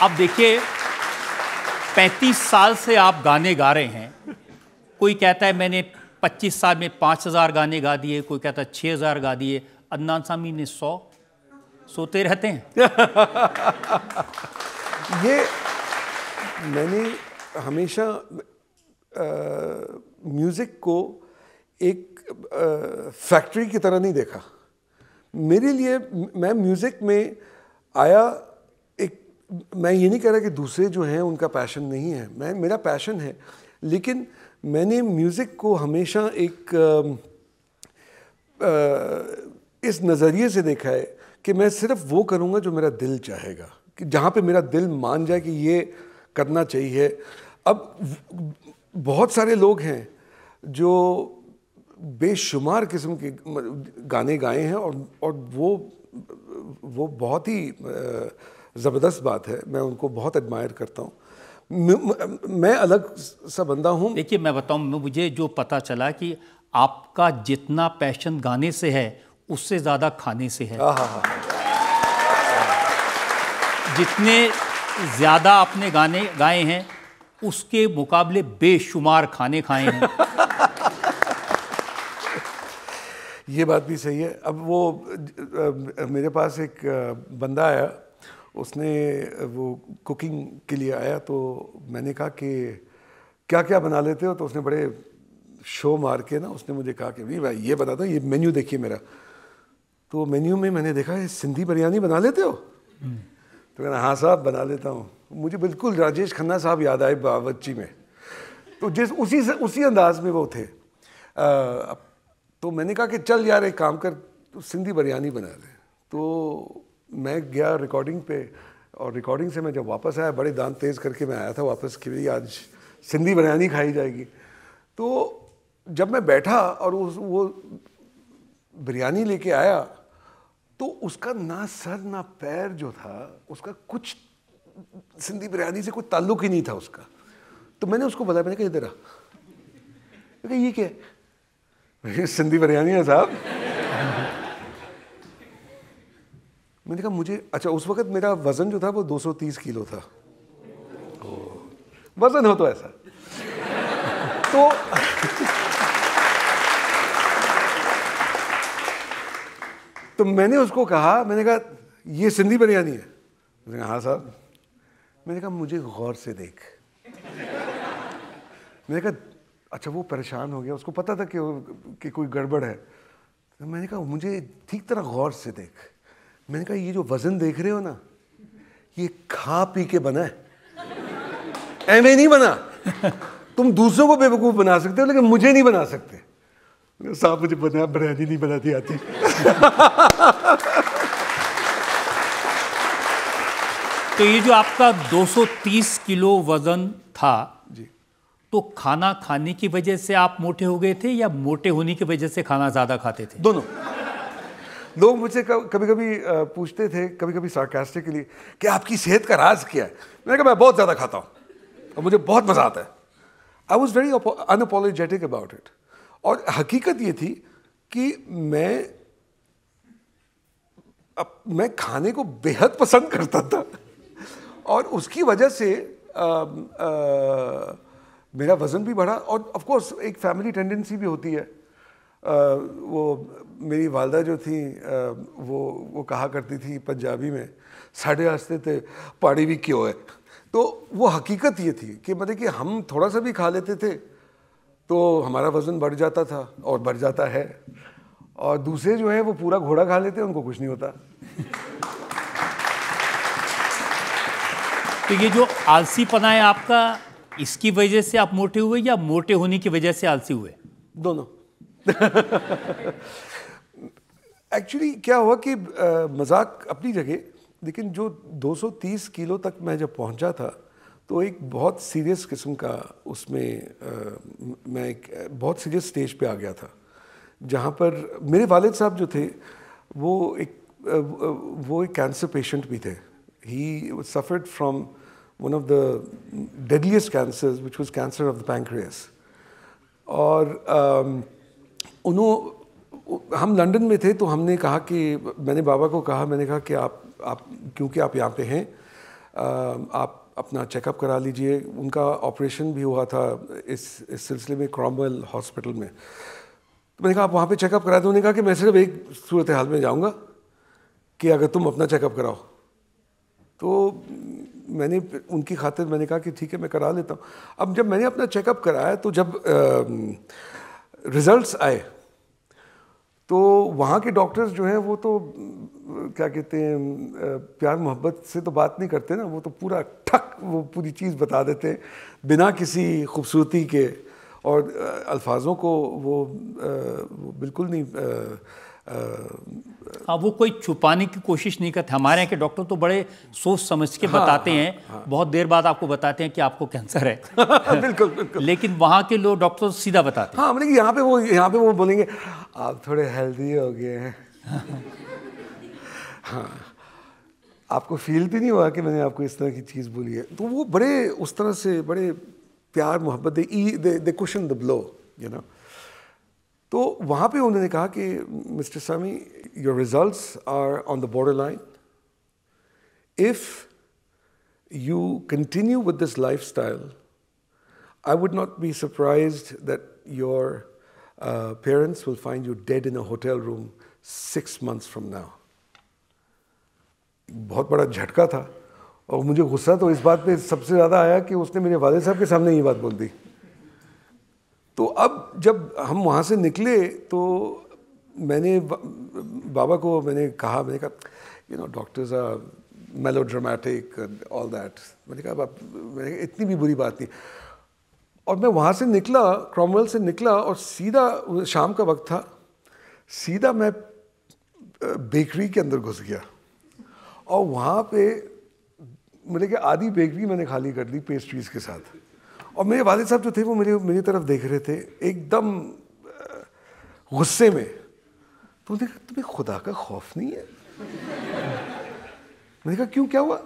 अब देखिए 35 साल से आप गाने गा रहे हैं। कोई कहता है मैंने 25 साल में 5000 गाने गा दिए, कोई कहता है 6000 गा दिए। अदनान सामी ने 100। सोते रहते हैं। ये मैंने हमेशा म्यूज़िक को एक फैक्ट्री की तरह नहीं देखा। मेरे लिए मैं म्यूज़िक में आया एक, मैं ये नहीं कह रहा कि दूसरे जो हैं उनका पैशन नहीं है, मेरा पैशन है, लेकिन मैंने म्यूज़िक को हमेशा एक इस नज़रिए से देखा है कि मैं सिर्फ वो करूँगा जो मेरा दिल चाहेगा, कि जहाँ पे मेरा दिल मान जाए कि ये करना चाहिए। अब बहुत सारे लोग हैं जो बेशुमार किस्म के गाने गाए हैं और वो बहुत ही ज़बरदस्त बात है। मैं उनको बहुत एडमायर करता हूँ। मैं अलग सा बंदा हूँ। देखिए मैं बताऊँ, मुझे जो पता चला कि आपका जितना पैशन गाने से है उससे ज़्यादा खाने से है। जितने ज़्यादा आपने गाने गाए हैं उसके मुकाबले बेशुमार खाने खाए हैं। ये बात भी सही है। अब वो मेरे पास एक बंदा आया, उसने वो कुकिंग के लिए आया, तो मैंने कहा कि क्या क्या बना लेते हो, तो उसने बड़े शो मार के ना उसने मुझे कहा कि भाई ये बता दो, ये मेन्यू देखिए मेरा। तो मेन्यू में मैंने देखा ये सिंधी बिरयानी बना लेते हो? तो कहना हाँ साहब बना लेता हूँ। मुझे बिल्कुल राजेश खन्ना साहब याद आए बावर्ची में, तो उसी अंदाज में वो थे। तो मैंने कहा कि चल यार एक काम कर, तो सिंधी बिरयानी बना दे। तो मैं गया रिकॉर्डिंग पे, और रिकॉर्डिंग से मैं जब वापस आया बड़े दांत तेज़ करके मैं आया था वापस कि भाई आज सिंधी बिरयानी खाई जाएगी। तो जब मैं बैठा और वो बिरयानी लेके आया, तो उसका ना सर ना पैर जो था, उसका कुछ सिंधी बिरयानी से कोई ताल्लुक ही नहीं था उसका। तो मैंने उसको बताया, मैंने कहा इधर आ, ये क्या है? सिंधी बिरयानी है साहब। मैंने कहा मुझे, अच्छा उस वक्त मेरा वज़न जो था वो 230 किलो था। वज़न हो तो ऐसा। तो मैंने उसको कहा, मैंने कहा ये सिंधी बिरयानी है? मैंने कहा हाँ साहब। मैंने कहा मुझे गौर से देख। मैंने कहा अच्छा, वो परेशान हो गया, उसको पता था कि कोई गड़बड़ है। तो मैंने कहा मुझे ठीक तरह गौर से देख। मैंने कहा ये जो वज़न देख रहे हो ना, ये खा पी के बना है, ऐਵੇਂ नहीं बना। तुम दूसरों को बेवकूफ़ बना सकते हो लेकिन मुझे नहीं बना सकते। साहब मुझे बना बिरयानी नहीं बनाती आती। तो ये जो आपका 230 किलो वज़न था जी, तो खाना खाने की वजह से आप मोटे हो गए थे या मोटे होने की वजह से खाना ज़्यादा खाते थे? दोनों। लोग मुझसे कभी कभी पूछते थे, कभी कभी सार्कास्टिकली, कि आपकी सेहत का राज क्या है? मैंने कहा मैं बहुत ज़्यादा खाता हूँ और मुझे बहुत मज़ा आता है। I was very unapologetic about it. और हकीकत ये थी कि मैं खाने को बेहद पसंद करता था, और उसकी वजह से मेरा वज़न भी बढ़ा। और ऑफ कोर्स एक फैमिली टेंडेंसी भी होती है। वो मेरी वालदा जो थी, वो कहा करती थी पंजाबी में, साढ़े हंसते थे पाड़ी भी क्यों है। तो वो हकीकत ये थी कि मतलब कि हम थोड़ा सा भी खा लेते थे तो हमारा वज़न बढ़ जाता था और बढ़ जाता है, और दूसरे जो है वो पूरा घोड़ा खा लेते हैं, उनको कुछ नहीं होता। तो ये जो आलसीपना है आपका, इसकी वजह से आप मोटे हुए या मोटे होने की वजह से आलसी हुए? दोनों। एक्चुअली क्या हुआ कि मजाक अपनी जगह, लेकिन जो 230 किलो तक मैं जब पहुंचा था तो एक बहुत सीरियस किस्म का उसमें मैं एक बहुत सीरियस स्टेज पे आ गया था, जहाँ पर मेरे वालिद साहब जो थे वो एक कैंसर पेशेंट भी थे। ही suffered from one of the deadliest cancers which was cancer of the pancreas. और हम लंदन में थे, तो हमने कहा कि मैंने बाबा को कहा, मैंने कहा कि आप क्योंकि आप यहाँ पे हैं, आप अपना चेकअप करा लीजिए। उनका ऑपरेशन भी हुआ था इस सिलसिले में क्रॉमवेल हॉस्पिटल में। तो मैंने कहा आप वहाँ पे चेकअप करा दो। उन्होंने कहा कि मैं सिर्फ एक सूरत हाल में जाऊँगा कि अगर तुम अपना चेकअप कराओ। तो मैंने उनकी खातिर मैंने कहा कि ठीक है मैं करा लेता हूँ। अब जब मैंने अपना चेकअप कराया तो जब रिज़ल्ट्स आए तो वहाँ के डॉक्टर्स जो हैं वो तो क्या कहते हैं प्यार मोहब्बत से तो बात नहीं करते ना, वो तो पूरा ठक वो पूरी चीज़ बता देते हैं बिना किसी खूबसूरती के, और अल्फाजों को वो बिल्कुल नहीं हाँ, वो कोई छुपाने की कोशिश नहीं करते। हमारे यहाँ के डॉक्टर तो बड़े सोच समझ के बताते हैं। बहुत देर बाद आपको बताते हैं कि आपको कैंसर है। बिल्कुल बिल्कुल। लेकिन वहाँ के लोग डॉक्टर सीधा बताते हैं। हाँ, मतलब यहाँ पे वो बोलेंगे आप थोड़े हेल्दी हो गए हैं। हाँ, आपको फील भी नहीं हुआ कि मैंने आपको इस तरह की चीज़ बोली है। तो वो बड़े उस तरह से बड़े प्यार मोहब्बत दे cushion the blow, you know. तो वहाँ पे उन्होंने कहा कि mister Sami, your results are on the borderline. If you continue with this lifestyle, I would not be surprised that your parents will find you dead in a hotel room 6 months from now. बहुत बड़ा झटका था, और मुझे गुस्सा तो इस बात पे सबसे ज़्यादा आया कि उसने मेरे वालिद साहब के सामने ये बात बोल दी। तो अब जब हम वहाँ से निकले तो मैंने बाबा को मैंने कहा you know doctors are melodramatic and all that. मैंने कहा इतनी भी बुरी बात नहीं। और मैं वहाँ से निकला, क्रॉमवेल से निकला, और सीधा शाम का वक्त था, सीधा मैं बेकरी के अंदर घुस गया। और वहाँ पे मेरे के आधी बेकरी मैंने खाली कर दी पेस्ट्रीज़ के साथ। और मेरे वालिद साहब जो थे वो मेरी तरफ देख रहे थे एकदम गुस्से में। तो उन्होंने कहा तुम्हें खुदा का खौफ नहीं है? मैंने कहा क्यों, क्या हुआ?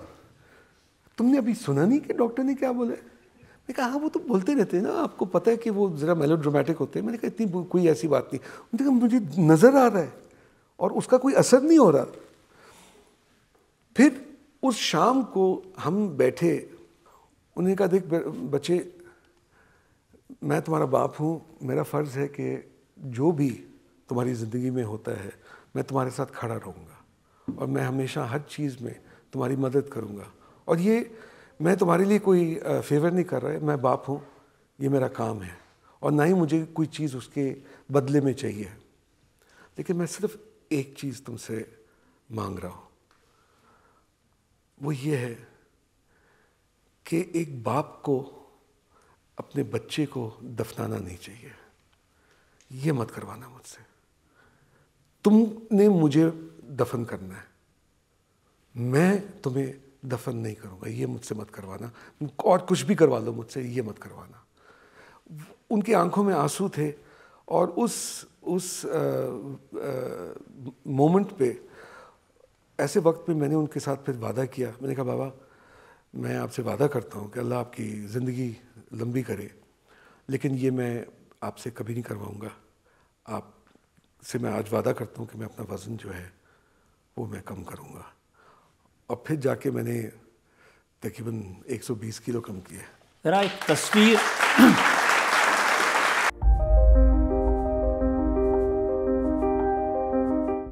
तुमने अभी सुना नहीं कि डॉक्टर ने क्या बोला? मैंने कहा हाँ वो तो बोलते रहते हैं ना, आपको पता है कि वो ज़रा मेलोड्रामेटिक होते हैं। मैंने कहा इतनी कोई ऐसी बात नहीं। उन्होंने कहा मुझे नज़र आ रहा है और उसका कोई असर नहीं हो रहा। फिर उस शाम को हम बैठे, उन्होंने कहा देख बच्चे, मैं तुम्हारा बाप हूँ, मेरा फ़र्ज़ है कि जो भी तुम्हारी ज़िंदगी में होता है मैं तुम्हारे साथ खड़ा रहूँगा, और मैं हमेशा हर चीज़ में तुम्हारी मदद करूँगा। और ये मैं तुम्हारे लिए कोई फेवर नहीं कर रहा है, मैं बाप हूँ, ये मेरा काम है, और ना ही मुझे कोई चीज़ उसके बदले में चाहिए। लेकिन मैं सिर्फ एक चीज़ तुमसे मांग रहा हूँ, वो ये है कि एक बाप को अपने बच्चे को दफनाना नहीं चाहिए। ये मत करवाना मुझसे। तुमने मुझे दफन करना है, मैं तुम्हें दफन नहीं करूँगा, ये मुझसे मत करवाना। और कुछ भी करवा लो मुझसे, ये मत करवाना। उनकी आंखों में आंसू थे, और उस मोमेंट पे, ऐसे वक्त पे मैंने उनके साथ फिर वादा किया। मैंने कहा बाबा, मैं आपसे वादा करता हूँ कि अल्लाह आपकी ज़िंदगी लंबी करे, लेकिन ये मैं आपसे कभी नहीं करवाऊँगा। आपसे मैं आज वादा करता हूँ कि मैं अपना वज़न जो है वो मैं कम करूँगा। और फिर जाके मैंने तकरीबन 120 किलो कम किया। ज़रा एक तस्वीर